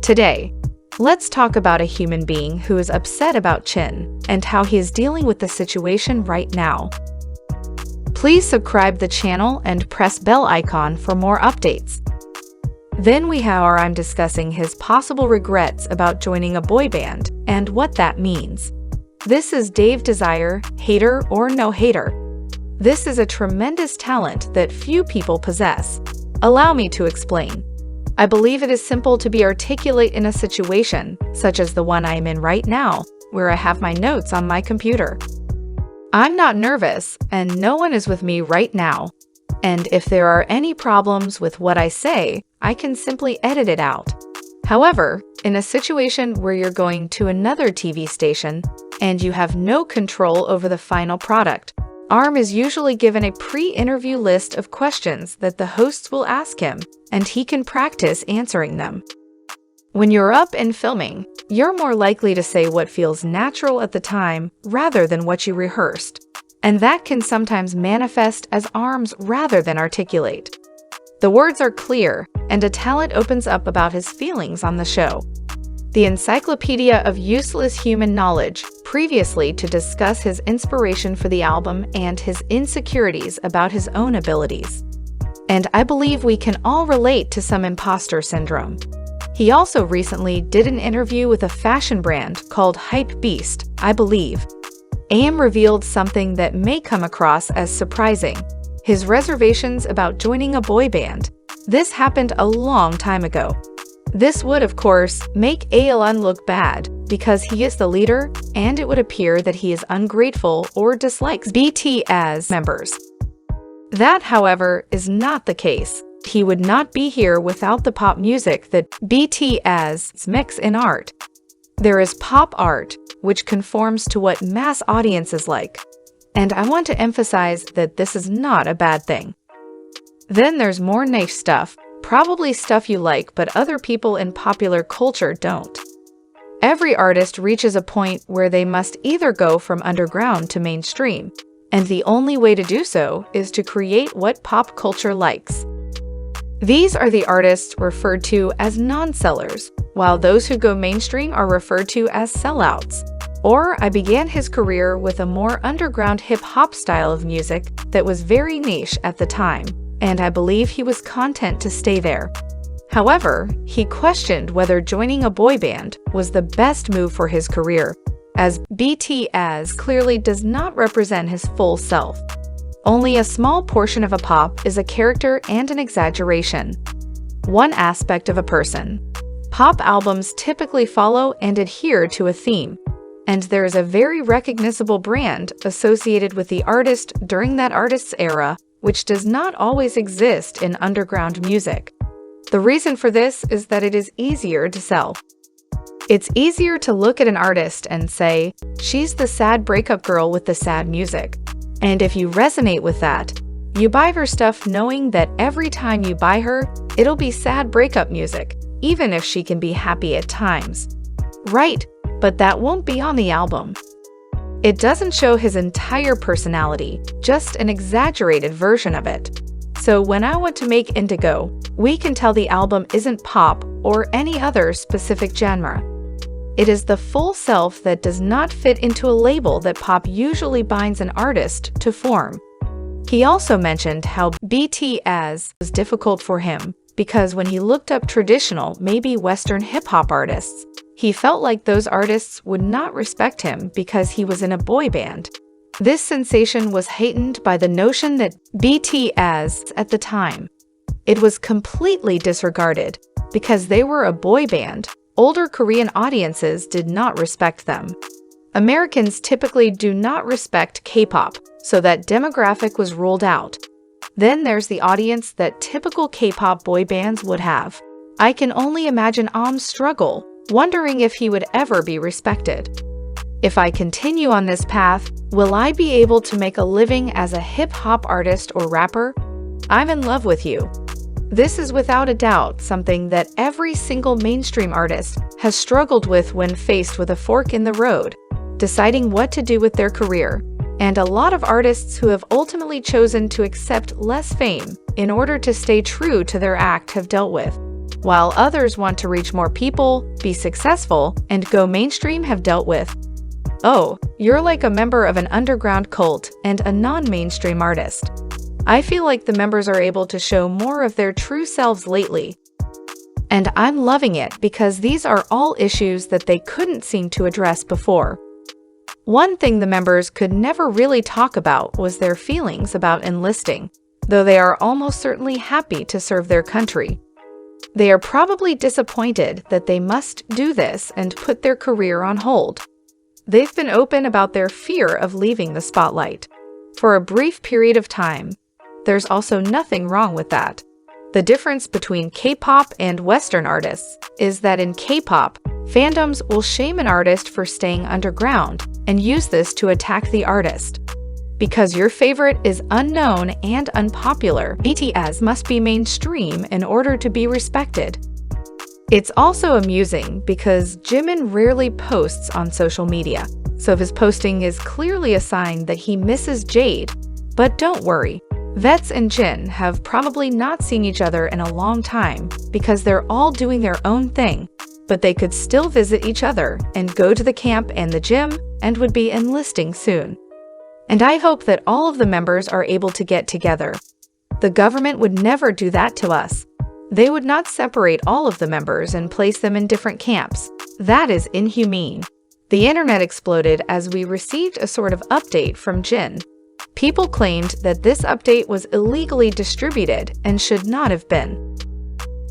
Today, let's talk about a human being who is upset about Jin and how he is dealing with the situation right now. Please subscribe the channel and press bell icon for more updates. Then I'm discussing his possible regrets about joining a boy band and what that means. This is Dave Desire, hater or no hater. This is a tremendous talent that few people possess. Allow me to explain. I believe it is simple to be articulate in a situation, such as the one I am in right now, where I have my notes on my computer. I'm not nervous, and no one is with me right now. And if there are any problems with what I say, I can simply edit it out. However, in a situation where you're going to another TV station and you have no control over the final product, ARM is usually given a pre-interview list of questions that the hosts will ask him, and he can practice answering them. When you're up and filming, you're more likely to say what feels natural at the time rather than what you rehearsed, and that can sometimes manifest as arms rather than articulate. The words are clear, and a talent opens up about his feelings on the show. The Encyclopedia of Useless Human Knowledge previously to discuss his inspiration for the album and his insecurities about his own abilities. And I believe we can all relate to some imposter syndrome. He also recently did an interview with a fashion brand called Hype Beast, I believe. AM revealed something that may come across as surprising: his reservations about joining a boy band. This happened a long time ago. This would, of course, make Taeyang look bad because he is the leader, and it would appear that he is ungrateful or dislikes BTS members. That, however, is not the case. He would not be here without the pop music that BTS mix in art. There is pop art, which conforms to what mass audiences like. And I want to emphasize that this is not a bad thing. Then there's more niche stuff, probably stuff you like but other people in popular culture don't. Every artist reaches a point where they must either go from underground to mainstream, and the only way to do so is to create what pop culture likes. These are the artists referred to as non-sellers, while those who go mainstream are referred to as sellouts. Or I began his career with a more underground hip-hop style of music that was very niche at the time, and I believe he was content to stay there. However, he questioned whether joining a boy band was the best move for his career, as BTS clearly does not represent his full self. Only a small portion of a pop is a character and an exaggeration. One aspect of a person. Pop albums typically follow and adhere to a theme, and there is a very recognizable brand associated with the artist during that artist's era, which does not always exist in underground music. The reason for this is that it is easier to sell. It's easier to look at an artist and say, she's the sad breakup girl with the sad music. And if you resonate with that, you buy her stuff knowing that every time you buy her, it'll be sad breakup music, even if she can be happy at times. Right, but that won't be on the album. It doesn't show his entire personality, just an exaggerated version of it. So when I want to make Indigo, we can tell the album isn't pop or any other specific genre. It is the full self that does not fit into a label that pop usually binds an artist to form. He also mentioned how BTS was difficult for him because when he looked up traditional, maybe Western hip-hop artists, he felt like those artists would not respect him because he was in a boy band. This sensation was heightened by the notion that BTS at the time. It was completely disregarded because they were a boy band. Older Korean audiences did not respect them. Americans typically do not respect K-pop, so that demographic was ruled out. Then there's the audience that typical K-pop boy bands would have. I can only imagine Ahm's struggle, wondering if he would ever be respected. If I continue on this path, will I be able to make a living as a hip-hop artist or rapper? I'm in love with you. This is without a doubt something that every single mainstream artist has struggled with when faced with a fork in the road, deciding what to do with their career, and a lot of artists who have ultimately chosen to accept less fame in order to stay true to their act have dealt with. while others want to reach more people, be successful, and go mainstream have dealt with. Oh, you're like a member of an underground cult and a non-mainstream artist. I feel like the members are able to show more of their true selves lately. And I'm loving it because these are all issues that they couldn't seem to address before. One thing the members could never really talk about was their feelings about enlisting, though they are almost certainly happy to serve their country. They are probably disappointed that they must do this and put their career on hold. They've been open about their fear of leaving the spotlight for a brief period of time. There's also nothing wrong with that. The difference between K-pop and Western artists is that in K-pop, fandoms will shame an artist for staying underground and use this to attack the artist. Because your favorite is unknown and unpopular, BTS must be mainstream in order to be respected. It's also amusing because Jimin rarely posts on social media, so his posting is clearly a sign that he misses Jade. But don't worry, Vets and Jin have probably not seen each other in a long time because they're all doing their own thing, but they could still visit each other and go to the camp and the gym and would be enlisting soon. And I hope that all of the members are able to get together. The government would never do that to us. They would not separate all of the members and place them in different camps. That is inhumane. The internet exploded as we received a sort of update from Jin. People claimed that this update was illegally distributed and should not have been.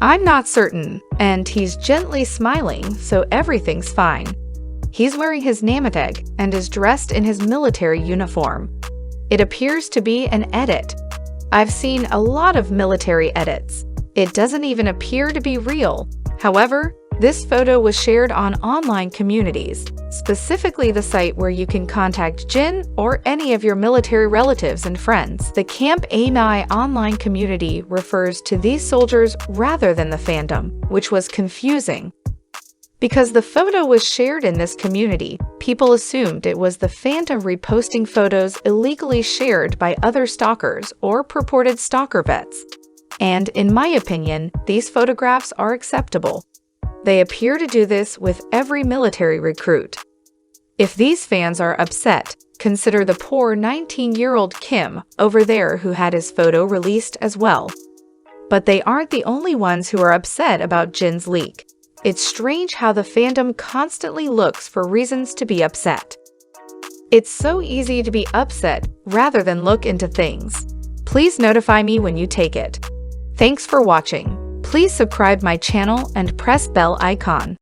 I'm not certain, and he's gently smiling, so everything's fine. He's wearing his nametag and is dressed in his military uniform. It appears to be an edit. I've seen a lot of military edits. It doesn't even appear to be real. However, this photo was shared on online communities, specifically the site where you can contact Jin or any of your military relatives and friends. The Camp AMI online community refers to these soldiers rather than the fandom, which was confusing. Because the photo was shared in this community, people assumed it was the fandom reposting photos illegally shared by other stalkers or purported stalker vets. And in my opinion, these photographs are acceptable. They appear to do this with every military recruit. If these fans are upset, consider the poor 19-year-old Kim over there who had his photo released as well. But they aren't the only ones who are upset about Jin's leak. It's strange how the fandom constantly looks for reasons to be upset. It's so easy to be upset rather than look into things. Please notify me when you take it. Thanks for watching. Please subscribe my channel and press bell icon.